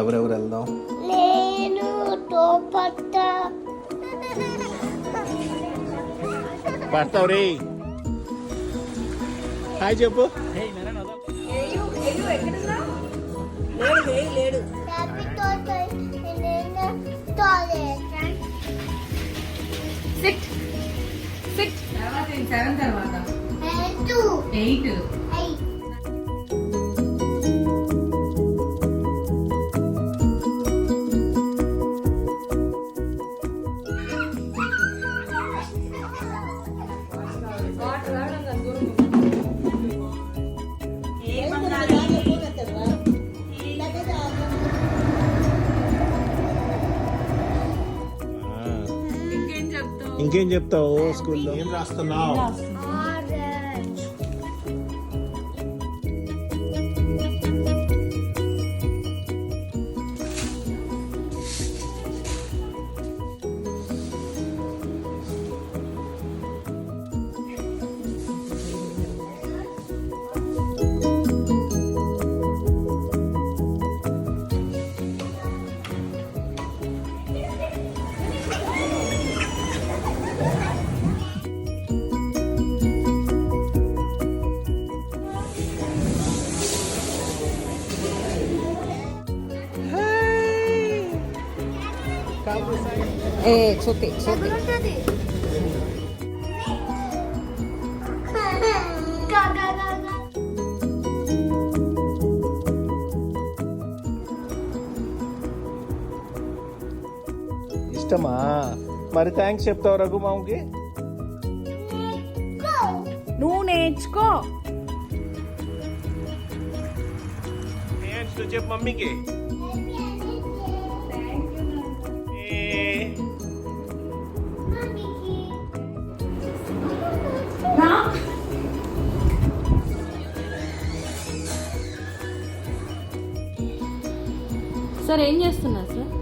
ఎవరెవరు వెళ్దాం? నేను తోపట్ట పడతావు రే. హాయ్ చెప్పు. ఇంకేం చెప్తావు? స్కూల్లో ఏం రాస్తున్నావు? It's okay, it's okay. ఇష్టమా? మరి థ్యాంక్స్ చెప్తావు రఘు మామకి? నువ్వు నేర్చుకో. చెప్పు మమ్మీకి. సార్ ఏం చేస్తున్నారు సార్?